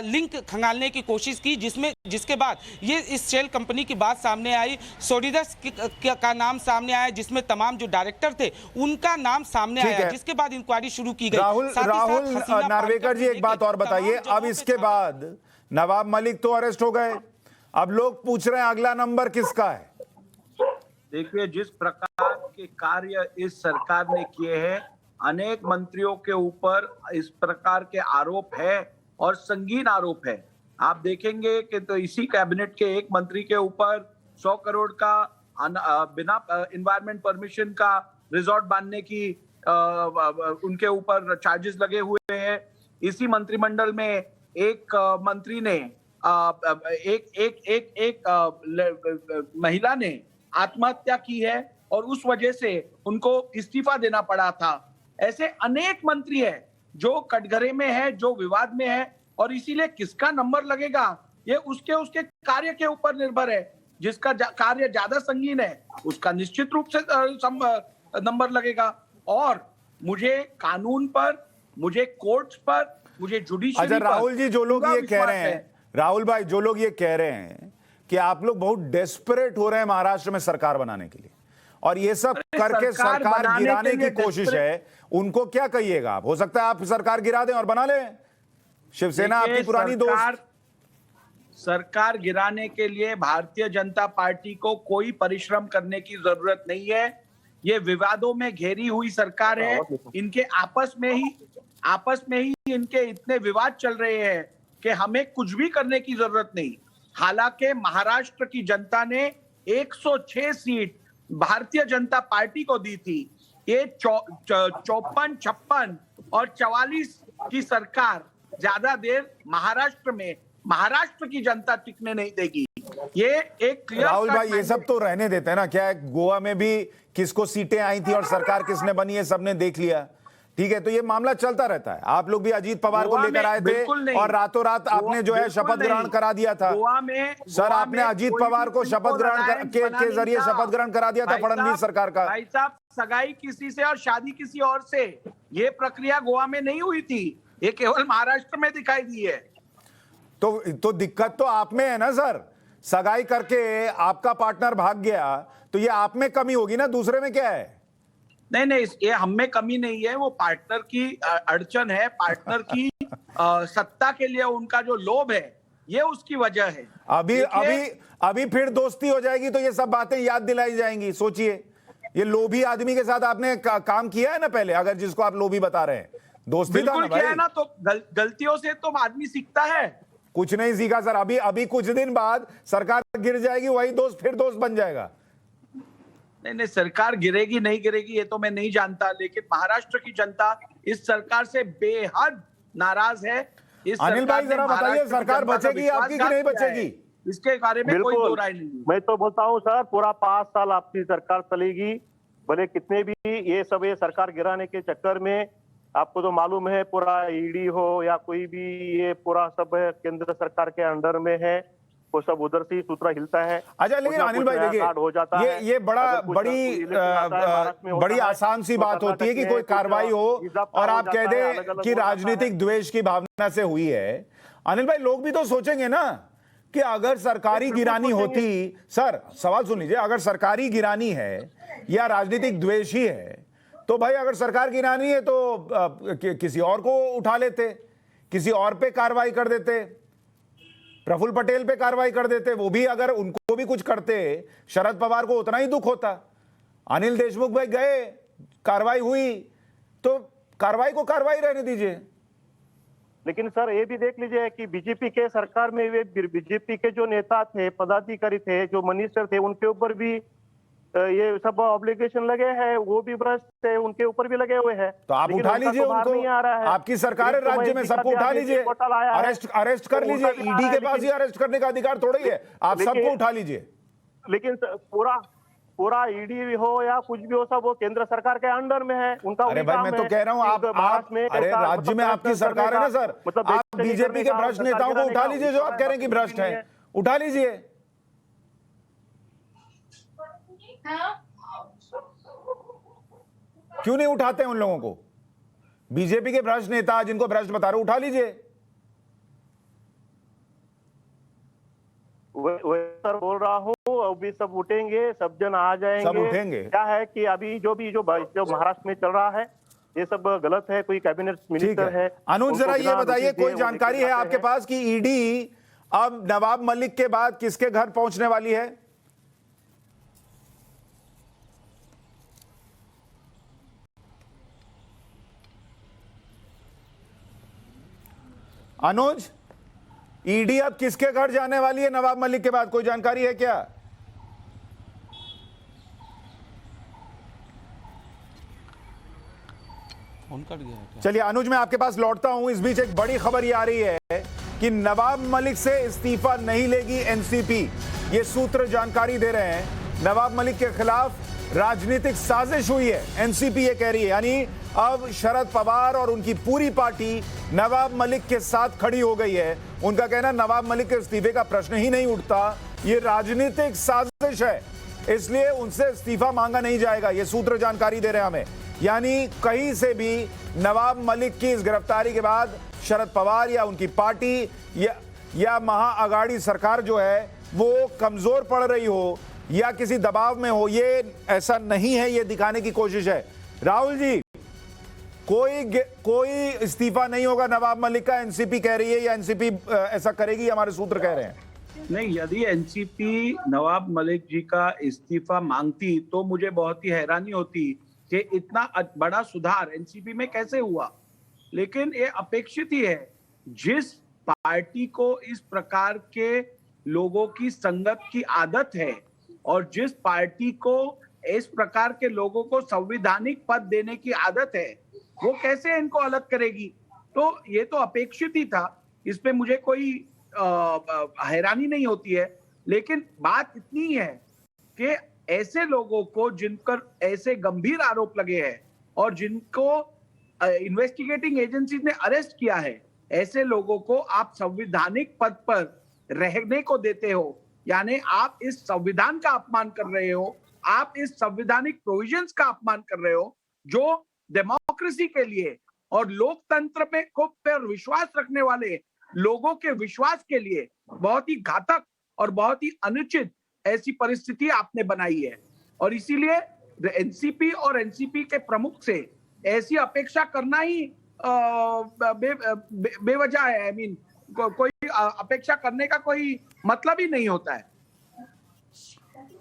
लिंक खंगालने की कोशिश की, जिसके बाद ये इस शेल कंपनी की बात सामने आई, सोडिडस का नाम सामने आया, जिसमें तमाम जो डायरेक्टर थे उनका नाम सामने आया, जिसके बाद इंक्वायरी शुरू की गई। राहुल नार्वेकर जी, एक बात और बताइए, अब इसके बाद नवाब मलिक तो अरेस्ट हो गए, अब लोग पूछ रहे हैं अगला नंबर किसका है? देखिए, जिस प्रकार के कार्य इस सरकार ने किए हैं, अनेक मंत्रियों के ऊपर इस प्रकार के आरोप है और संगीन आरोप है। आप देखेंगे कि तो इसी कैबिनेट के एक मंत्री के ऊपर 100 करोड़ का बिना एनवायरमेंट परमिशन का रिजॉर्ट बांधने की उनके ऊपर चार्जेस लगे हुए हैं। इसी मंत्रिमंडल में एक मंत्री ने एक महिला ने आत्महत्या की है और उस वजह से उनको इस्तीफा देना पड़ा था। ऐसे अनेक मंत्री हैं जो कटघरे में है, जो विवाद में है, और इसीलिए किसका नंबर लगेगा ये उसके कार्य के ऊपर निर्भर है। जिसका कार्य ज्यादा संगीन है उसका निश्चित रूप से नंबर लगेगा। और मुझे कानून पर, मुझे कोर्ट्स पर, मुझे जुडिशरी अच्छा पर राहुल जी, जो लोग पूरा ये कह विश्वास रहे हैं, है। राहुल भाई, जो लोग ये कह रहे हैं कि आप लोग बहुत डेस्परेट हो रहे हैं महाराष्ट्र में सरकार बनाने के लिए और ये सब करके सरकार सरकार बनाने गिराने के लिए की कोशिश है, उनको क्या कहिएगा आप? हो सकता है आप सरकार गिरा दें और बना लें। शिवसेना आपकी पुरानी दोस्त। सरकार गिराने के लिए भारतीय जनता पार्टी को कोई परिश्रम करने की जरूरत नहीं है। ये विवादों में घेरी हुई सरकार है। इनके आपस में ही इनके इतने विवाद चल रहे हैं कि हमें कुछ भी करने की जरूरत नहीं। हालांकि महाराष्ट्र की जनता ने 106 सीट भारतीय जनता पार्टी को दी थी। ये 54, 56 और 44 की सरकार ज्यादा देर महाराष्ट्र की जनता टिकने नहीं देगी। ये एक राहुल भाई, ये सब तो रहने देते हैं ना। क्या है, गोवा में भी किसको सीटें आई थी और सरकार किसने बनी है सबने देख लिया। ठीक है, तो ये मामला चलता रहता है। आप लोग भी अजीत पवार को लेकर आए थे और रातों रात आपने जो है शपथ ग्रहण करा दिया था। सर, आपने अजीत पवार को शपथ ग्रहण के जरिए शपथ ग्रहण करा दिया था फडणवीस सरकार का। भाई साहब, सगाई किसी से और शादी किसी और से, ये प्रक्रिया गोवा में नहीं हुई थी, ये केवल महाराष्ट्र में दिखाई दी है। तो दिक्कत तो आप में है ना सर। सगाई करके आपका पार्टनर भाग गया तो ये आप में कमी होगी ना, दूसरे में क्या है? नहीं, ये हम में कमी नहीं है, वो पार्टनर की अड़चन है। पार्टनर की सत्ता के लिए उनका जो लोभ है ये उसकी वजह है। अभी फिर दोस्ती हो जाएगी तो ये सब बातें याद दिलाई जाएंगी। सोचिए, ये लोभी आदमी के साथ आपने काम किया है ना पहले, अगर जिसको आप लोभी बता रहे हैं। दोस्ती था ना भाई। किया है ना, तो गलतियों से तो आदमी सीखता है। कुछ नहीं सीखा सर। अभी कुछ दिन बाद सरकार गिर जाएगी, वही दोस्त फिर दोस्त बन जाएगा। नहीं, सरकार गिरेगी नहीं गिरेगी ये तो मैं नहीं जानता, लेकिन महाराष्ट्र की जनता इस सरकार से बेहद नाराज है। अनिल भाई, जरा बताइए, सरकार बचेगी आपकी कि नहीं बचेगी? इसके बारे में कोई दो राय नहीं। मैं तो बोलता हूँ सर, पूरा 5 साल आपकी सरकार चलेगी, भले कितने भी ये सरकार गिराने के चक्कर में आपको तो मालूम है, पूरा ईडी हो या कोई भी, ये पूरा सब केंद्र सरकार के अंडर में है, वो सब उधर से ही सूत्र हिलता है। अच्छा, लेकिन अनिल भाई देखिए, ये बड़ी आसान सी बात होती है कि कोई कार्रवाई हो और आप कह दें कि राजनीतिक द्वेष की भावना से हुई है। अनिल भाई, लोग भी तो सोचेंगे ना कि अगर सरकारी गिरानी होती, सर सवाल सुन लीजिए, अगर सरकारी गिरानी है या राजनीतिक द्वेष ही है तो भाई अगर सरकार गिरानी है तो किसी और को उठा लेते, किसी और पे कार्रवाई कर देते, प्रफुल्ल पटेल पे कार्रवाई कर देते, वो भी अगर उनको भी कुछ करते शरद पवार को उतना ही दुख होता। अनिल देशमुख भाई गए, कार्रवाई हुई, तो कार्रवाई को कार्रवाई रहने दीजिए। लेकिन सर ये भी देख लीजिए कि बीजेपी के सरकार में वे बीजेपी के जो नेता थे, पदाधिकारी थे, जो मिनिस्टर थे, उनके ऊपर भी ये सब ऑब्लिगेशन लगे हैं, वो भी भ्रष्ट है, उनके ऊपर भी लगे हुए हैं। तो आप उठा लीजिए उनको, नहीं आ रहा है। आपकी सरकार है राज्य में, सबको उठा लीजिए, अरेस्ट कर लीजिए। ईडी के पास ही अरेस्ट करने का अधिकार थोड़ा ही है, आप सबको उठा लीजिए। लेकिन पूरा ईडी हो या कुछ भी हो, सब वो केंद्र सरकार के अंडर में है, उनका। अरे भाई, मैं तो कह रहा हूँ आप अरे राज्य में आपकी सरकार है ना सर, आप बीजेपी के भ्रष्ट नेताओं को उठा लीजिए जो आप कह रहे हैं कि भ्रष्ट है, उठा लीजिए। क्यों नहीं उठाते उन लोगों को? बीजेपी के भ्रष्ट नेता जिनको भ्रष्ट बता रहे, उठा लीजिए। सर बोल रहा हूँ, अभी सब उठेंगे, सब जन आ जाएंगे, सब उठेंगे। क्या है कि अभी जो महाराष्ट्र में चल रहा है ये सब गलत है। कोई कैबिनेट मिनिस्टर है। अनुज, जरा ये बताइए, कोई जानकारी है आपके पास कि ईडी अब नवाब मलिक के बाद किसके घर पहुंचने वाली है? अनुज, ईडी अब किसके घर जाने वाली है नवाब मलिक के बाद, कोई जानकारी है क्या? फोन कट गया। चलिए अनुज, मैं आपके पास लौटता हूं। इस बीच एक बड़ी खबर ये आ रही है कि नवाब मलिक से इस्तीफा नहीं लेगी एनसीपी। ये सूत्र जानकारी दे रहे हैं नवाब मलिक के खिलाफ राजनीतिक साजिश हुई है, एनसीपी ये कह रही है। यानी अब शरद पवार और उनकी पूरी पार्टी नवाब मलिक के साथ खड़ी हो गई है। उनका कहना नवाब मलिक के इस्तीफे का प्रश्न ही नहीं उठता, ये राजनीतिक साजिश है, इसलिए उनसे इस्तीफा मांगा नहीं जाएगा। ये सूत्र जानकारी दे रहे हैं हमें। यानी कहीं से भी नवाब मलिक की इस गिरफ्तारी के बाद शरद पवार या उनकी पार्टी या महाअगाड़ी सरकार जो है वो कमजोर पड़ रही हो या किसी दबाव में हो, ये ऐसा नहीं है, ये दिखाने की कोशिश है। राहुल जी, कोई इस्तीफा नहीं होगा नवाब मलिक का, एनसीपी कह रही है, या एनसीपी ऐसा करेगी, हमारे सूत्र कह रहे हैं। नहीं, यदि एनसीपी नवाब मलिक जी का इस्तीफा मांगती तो मुझे बहुत ही हैरानी होती कि इतना बड़ा सुधार एनसीपी में कैसे हुआ। लेकिन ये अपेक्षित ही है। जिस पार्टी को इस प्रकार के लोगों की संगत की आदत है और जिस पार्टी को इस प्रकार के लोगों को संवैधानिक पद देने की आदत है, वो कैसे इनको अलग करेगी? तो ये तो अपेक्षित ही था, इस पे मुझे कोई हैरानी नहीं होती है। लेकिन बात इतनी है कि ऐसे लोगों को जिन पर ऐसे गंभीर आरोप लगे हैं और जिनको इन्वेस्टिगेटिंग एजेंसी ने अरेस्ट किया है, ऐसे लोगों को आप संवैधानिक पद पर रहने को देते हो, यानी आप इस संविधान का अपमान कर रहे हो, आप इस संवैधानिक प्रोविजंस का अपमान कर रहे हो, जो डेमोक्रेसी के लिए और लोकतंत्र पर विश्वास रखने वाले लोगों के विश्वास के लिए बहुत ही घातक और बहुत ही अनुचित ऐसी परिस्थिति आपने बनाई है। और इसीलिए एनसीपी और एनसीपी के प्रमुख से ऐसी अपेक्षा करना ही बेवजह है। आई मीन कोई अपेक्षा करने का कोई मतलब ही नहीं होता है।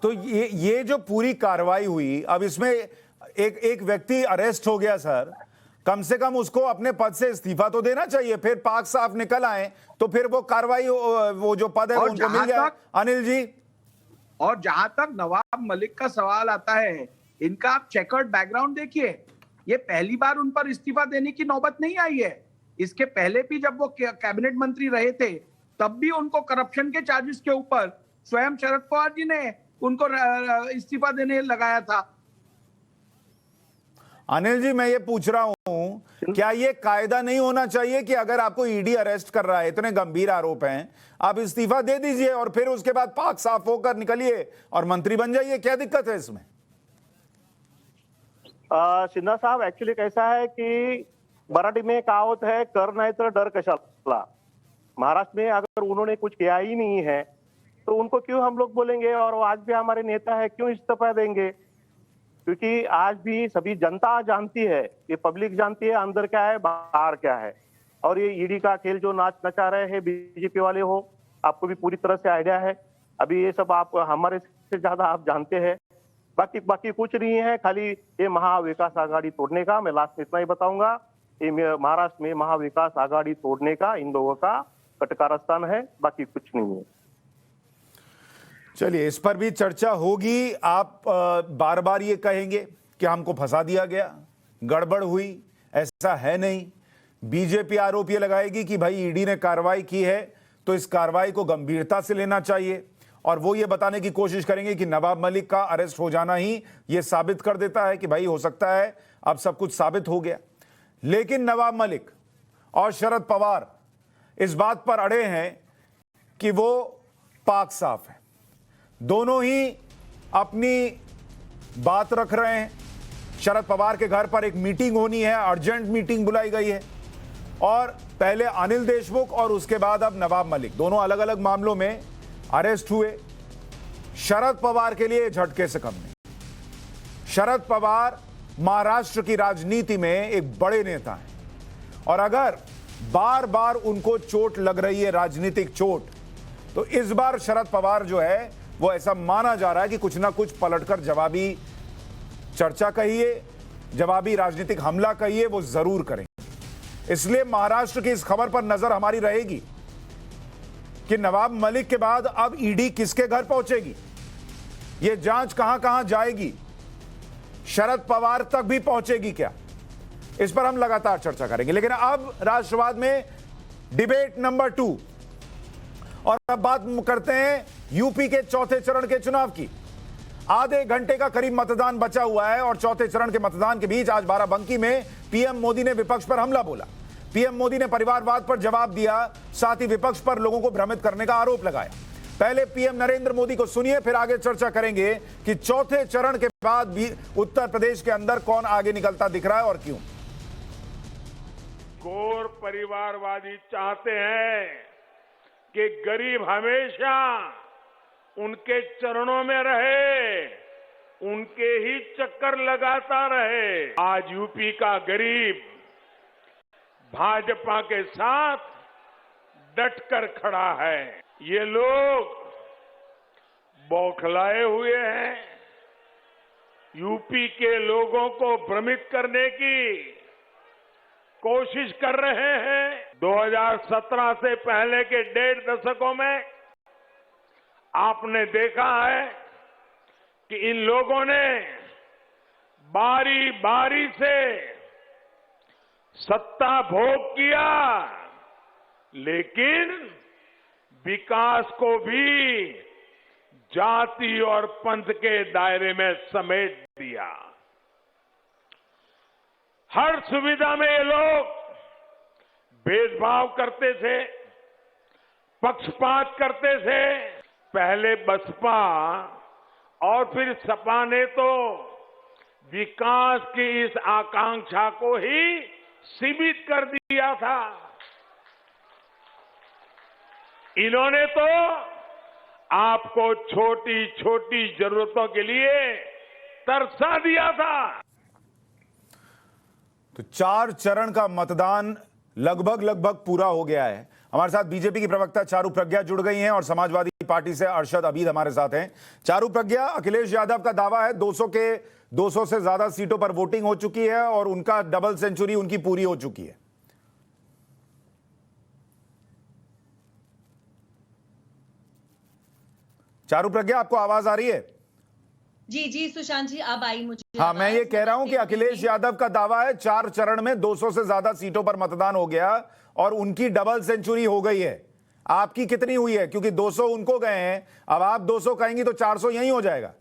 तो ये जो पूरी कार्रवाई हुई, अब इसमें एक व्यक्ति अरेस्ट हो गया सर, कम से कम उसको अपने पद से इस्तीफा तो देना चाहिए, फिर पाक साफ निकल आए तो फिर वो कार्रवाई, वो जो पद है उनको मिल जाए। अनिल जी, और जहां तक नवाब मलिक का सवाल आता है, इनका आप चेकर्ड बैकग्राउंड देखिए। ये पहली बार उन पर इस्तीफा देने की नौबत नहीं आई है। इसके पहले भी जब वो कैबिनेट मंत्री रहे थे, तब भी उनको करप्शन के चार्जेस के ऊपर स्वयं शरद पवार जी ने उनको इस्तीफा देने लगाया था। अनिल जी, मैं ये पूछ रहा हूं, क्या ये कायदा नहीं होना चाहिए कि अगर आपको ईडी अरेस्ट कर रहा है, इतने गंभीर आरोप हैं, आप इस्तीफा दे दीजिए और फिर उसके बाद पाक साफ होकर निकलिए और मंत्री बन जाइए? क्या दिक्कत है इसमें? सिन्हा साहब, एक्चुअली कैसा है कि मराठी में कहावत है, कर नहीं तो डर कशाला। महाराष्ट्र में अगर उन्होंने कुछ किया ही नहीं है तो उनको क्यों हम लोग बोलेंगे? और वो आज भी हमारे नेता है, क्यों इस्तीफा देंगे? क्योंकि आज भी सभी जनता जानती है, ये पब्लिक जानती है अंदर क्या है बाहर क्या है। और ये ईडी का खेल जो नाच नचा रहे हैं बीजेपी वाले हो, आपको भी पूरी तरह से आइडिया है। अभी ये सब आप हमारे से ज्यादा आप जानते हैं। बाकी कुछ नहीं है, खाली ये महाविकास आघाड़ी तोड़ने का। मैं लास्ट में इतना ही बताऊंगा, ये महाराष्ट्र में महाविकास आघाड़ी तोड़ने का इन लोगों का कटकारस्थान है, बाकी कुछ नहीं है। चलिए, इस पर भी चर्चा होगी। आप बार बार ये कहेंगे कि हमको फंसा दिया गया, गड़बड़ हुई, ऐसा है नहीं। बीजेपी आरोप ये लगाएगी कि भाई ईडी ने कार्रवाई की है तो इस कार्रवाई को गंभीरता से लेना चाहिए, और वो ये बताने की कोशिश करेंगे कि नवाब मलिक का अरेस्ट हो जाना ही ये साबित कर देता है कि भाई हो सकता है अब सब कुछ साबित हो गया। लेकिन नवाब मलिक और शरद पवार इस बात पर अड़े हैं कि वो पाक साफ है। दोनों ही अपनी बात रख रहे हैं। शरद पवार के घर पर एक मीटिंग होनी है, अर्जेंट मीटिंग बुलाई गई है, और पहले अनिल देशमुख और उसके बाद अब नवाब मलिक, दोनों अलग अलग मामलों में अरेस्ट हुए। शरद पवार के लिए झटके से कम नहीं। शरद पवार महाराष्ट्र की राजनीति में एक बड़े नेता हैं, और अगर बार बार उनको चोट लग रही है, राजनीतिक चोट, तो इस बार शरद पवार जो है वो ऐसा माना जा रहा है कि कुछ ना कुछ पलटकर जवाबी चर्चा कहिए, जवाबी राजनीतिक हमला कहिए, वो जरूर करेंगे। इसलिए महाराष्ट्र की इस खबर पर नजर हमारी रहेगी कि नवाब मलिक के बाद अब ईडी किसके घर पहुंचेगी, ये जांच कहां कहां जाएगी, शरद पवार तक भी पहुंचेगी क्या, इस पर हम लगातार चर्चा करेंगे। लेकिन अब राष्ट्रवाद में डिबेट नंबर 2, और अब बात करते हैं यूपी के चौथे चरण के चुनाव की। आधे घंटे का करीब मतदान बचा हुआ है और चौथे चरण के मतदान के बीच आज बाराबंकी में पीएम मोदी ने विपक्ष पर हमला बोला। पीएम मोदी ने परिवारवाद पर जवाब दिया, साथ ही विपक्ष पर लोगों को भ्रमित करने का आरोप लगाया। पहले पीएम नरेंद्र मोदी को सुनिए, फिर आगे चर्चा करेंगे कि चौथे चरण के बाद भी उत्तर प्रदेश के अंदर कौन आगे निकलता दिख रहा है और क्यों। घोर परिवारवादी चाहते हैं कि गरीब हमेशा उनके चरणों में रहे, उनके ही चक्कर लगाता रहे। आज यूपी का गरीब भाजपा के साथ डटकर खड़ा है। ये लोग बौखलाए हुए हैं, यूपी के लोगों को भ्रमित करने की कोशिश कर रहे हैं। 2017 से पहले के 1.5 दशकों में आपने देखा है कि इन लोगों ने बारी बारी से सत्ता भोग किया, लेकिन विकास को भी जाति और पंथ के दायरे में समेट दिया। हर सुविधा में ये लोग भेदभाव करते थे, पक्षपात करते थे। पहले बसपा और फिर सपा ने तो विकास की इस आकांक्षा को ही सीमित कर दिया था। इन्होंने तो आपको छोटी छोटी जरूरतों के लिए तरसा दिया था। तो 4 चरण का मतदान लगभग पूरा हो गया है। हमारे साथ बीजेपी की प्रवक्ता चारू प्रज्ञा जुड़ गई हैं और समाजवादी पार्टी से अरशद अबीद हमारे साथ हैं। चारू प्रज्ञा, अखिलेश यादव का दावा है 200 से ज्यादा सीटों पर वोटिंग हो चुकी है और उनका डबल सेंचुरी उनकी पूरी हो चुकी है। चारू प्रज्ञा, आपको आवाज आ रही है? जी सुशांत जी, अब आई मुझे। हाँ, मैं ये कह रहा हूं कि अखिलेश यादव का दावा है 4 चरण में 200 से ज्यादा सीटों पर मतदान हो गया और उनकी डबल सेंचुरी हो गई है। आपकी कितनी हुई है? क्योंकि 200 उनको गए हैं, अब आप 200 कहेंगी तो 400 यही हो जाएगा।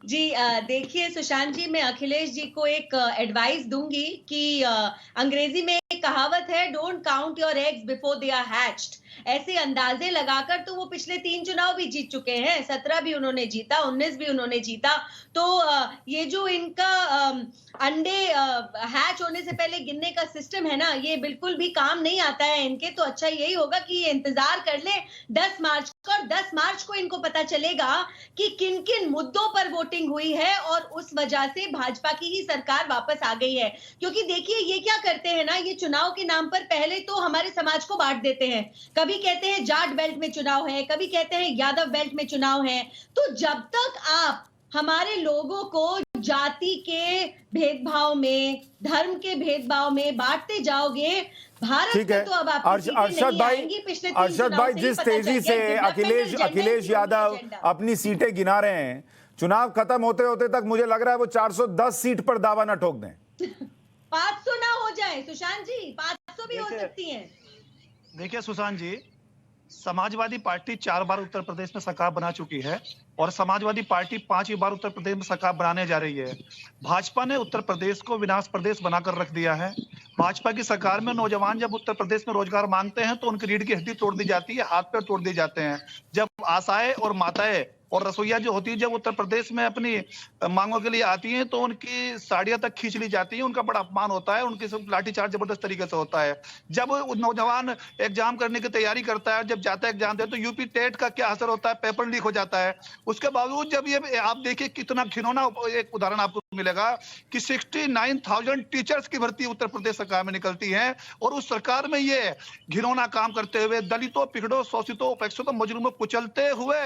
जी देखिए सुशांत जी, मैं अखिलेश जी को एक एडवाइस दूंगी कि अंग्रेजी में एक कहावत है, don't count your eggs before they are hatched. ऐसे अंदाजे लगाकर तो वो पिछले 3 चुनाव भी जीत चुके हैं, 17 भी उन्होंने जीता, 19 भी उन्होंने जीता। तो ये जो इनका अंडे हैच होने से पहले गिनने का सिस्टम है ना, ये बिल्कुल भी काम नहीं आता है इनके। तो अच्छा यही होगा कि ये इंतजार कर ले 10 मार्च को, और 10 मार्च को इनको पता चलेगा कि किन किन मुद्दों पर वोटिंग हुई है और उस वजह से भाजपा की ही सरकार वापस आ गई है। क्योंकि देखिए ये क्या करते हैं ना, ये चुनाव के नाम पर पहले तो हमारे समाज को बांट देते हैं। कभी कहते हैं जाट बेल्ट में चुनाव है, कभी कहते हैं यादव बेल्ट में चुनाव है। तो जब तक आप हमारे लोगों को जाति के भेदभाव में, धर्म के भेदभाव में बांटते जाओगे, भारत में तो अब आप अरशद भाई, जिस तेजी से अखिलेश यादव अपनी सीटें गिना रहे हैं, चुनाव खत्म होते होते तक मुझे लग रहा है वो 410 सीट पर दावा न ठोक दें। 500 ना हो जाए सुशांत जी, 500 भी हो सकती हैं। देखिए सुशांत जी, समाजवादी पार्टी 4 बार उत्तर प्रदेश में सरकार बना चुकी है और समाजवादी पार्टी 5वीं बार उत्तर प्रदेश में सरकार बनाने जा रही है। भाजपा ने उत्तर प्रदेश को विनाश प्रदेश बनाकर रख दिया है। भाजपा की सरकार में नौजवान जब उत्तर प्रदेश में रोजगार मांगते हैं तो उनकी रीढ़ की हड्डी तोड़ दी जाती है, हाथ पैर तोड़ दिए जाते हैं। जब आशाएं और माताएं और रसोईया जो होती है जब उत्तर प्रदेश में अपनी मांगों के लिए आती हैं तो उनकी साड़ियां तक खींच ली जाती हैं, उनका बड़ा अपमान होता है, उनकी सब लाठीचार्ज जबरदस्त तरीके से होता है। जब नौजवान एग्जाम करने की तैयारी करता है, जब जाता है एग्जाम दे, तो यूपी टेट का क्या असर होता है, पेपर लीक हो जाता है। उसके बावजूद जब ये आप देखिए कितना घिनौना एक उदाहरण आपको मिलेगा कि 69,000 टीचर्स की भर्ती उत्तर प्रदेश सरकार में निकलती है और उस सरकार में ये घिनौना काम करते हुए दलितों, पिछड़ों, शोषितों, उपेक्षितों, मजलूमों कुचलते हुए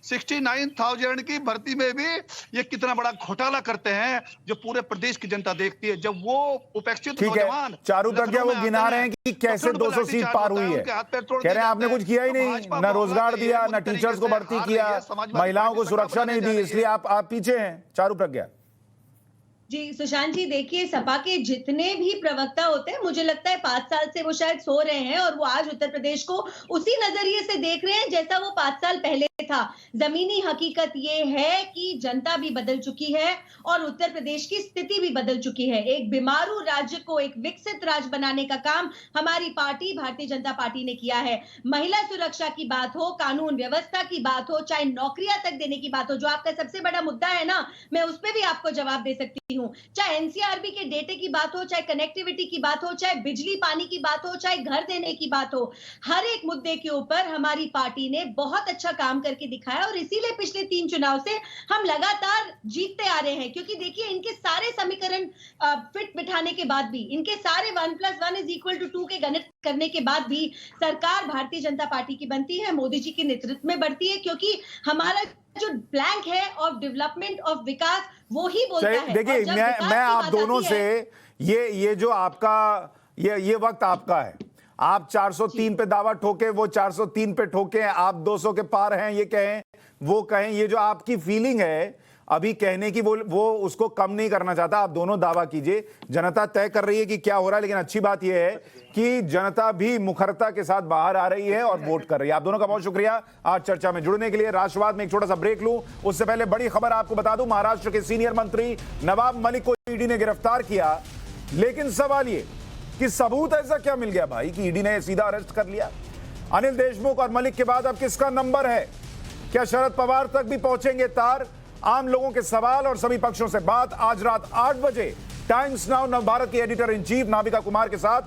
69,000 की भर्ती में भी ये कितना बड़ा घोटाला करते हैं जो पूरे प्रदेश की जनता देखती है। जब वो उपेक्षित नौजवान चारू प्रज्ञा वो गिना रहे हैं कि कैसे 200 सीट पार हुई है, कह रहे हैं आपने कुछ किया ही नहीं, न रोजगार दिया, न टीचर्स को भर्ती किया, महिलाओं को सुरक्षा नहीं दी, इसलिए आप पीछे हैं। चारू प्रज्ञा जी सुशांत जी, देखिए सपा के जितने भी प्रवक्ता होते हैं, मुझे लगता है 5 साल से वो शायद सो रहे हैं और वो आज उत्तर प्रदेश को उसी नजरिए से देख रहे हैं जैसा वो 5 साल पहले था। जमीनी हकीकत ये है कि जनता भी बदल चुकी है और उत्तर प्रदेश की स्थिति भी बदल चुकी है। एक बीमारू राज्य को एक विकसित राज्य बनाने का काम हमारी पार्टी भारतीय जनता पार्टी ने किया है। महिला सुरक्षा की बात हो, कानून व्यवस्था की बात हो, चाहे नौकरियां तक देने की बात हो, जो आपका सबसे बड़ा मुद्दा है ना, मैं उस पर भी आपको जवाब दे सकती हूँ। चाहे एनसीआरबी के डेटे की बात हो, चाहे कनेक्टिविटी की बात हो, चाहे बिजली पानी की बात हो, चाहे घर देने की बात हो, हर एक मुद्दे के ऊपर हमारी पार्टी ने बहुत अच्छा काम करके दिखाया और इसीलिए पिछले 3 चुनाव से हम लगातार जीतते आ रहे हैं। क्योंकि देखिए, इनके सारे समीकरण फिट बिठाने के बाद भी, इनके सारे 1+1=2 के गणित करने के बाद भी सरकार भारतीय जनता पार्टी की बनती है, मोदी जी के नेतृत्व में बढ़ती है, क्योंकि हमारा जो प्लान है ऑफ डेवलपमेंट ऑफ विकास वो ही बोलता है। देखिए, मैं आप दोनों से ये जो आपका ये वक्त आपका है, आप 403 पे दावा ठोके, वो 403 पे ठोके, आप 200 के पार हैं ये कहें वो कहें, ये जो आपकी फीलिंग है अभी कहने की, वो उसको कम नहीं करना चाहता। आप दोनों दावा कीजिए, जनता तय कर रही है कि क्या हो रहा है। लेकिन अच्छी बात यह है कि जनता भी मुखरता के साथ बाहर आ रही है और वोट कर रही है। आप दोनों का बहुत शुक्रिया आज चर्चा में जुड़ने के लिए। राष्ट्रवाद में एक छोटा सा ब्रेक लूं, उससे पहले बड़ी खबर आपको बता दूं, महाराष्ट्र के सीनियर मंत्री नवाब मलिक को ईडी ने गिरफ्तार किया। लेकिन सवाल ये कि सबूत ऐसा क्या मिल गया भाई कि ईडी ने सीधा अरेस्ट कर लिया? अनिल देशमुख और मलिक के बाद अब किसका नंबर है? क्या शरद पवार तक भी पहुंचेंगे तार? आम लोगों के सवाल और सभी पक्षों से बात आज रात 8 बजे टाइम्स नाउ नवभारत के editor in chief Navika Kumar के साथ।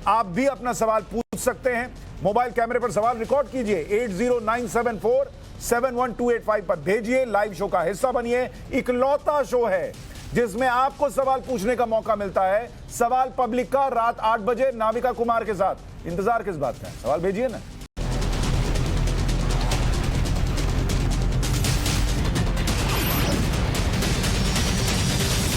आप भी अपना सवाल पूछ सकते हैं, मोबाइल कैमरे पर सवाल रिकॉर्ड कीजिए, 8097471285 पर भेजिए, लाइव शो का हिस्सा बनिए। इकलौता शो है जिसमें आपको सवाल पूछने का मौका मिलता है, सवाल पब्लिक का, रात 8 बजे नाविका कुमार के साथ। इंतजार किस बात का है? सवाल भेजिए ना।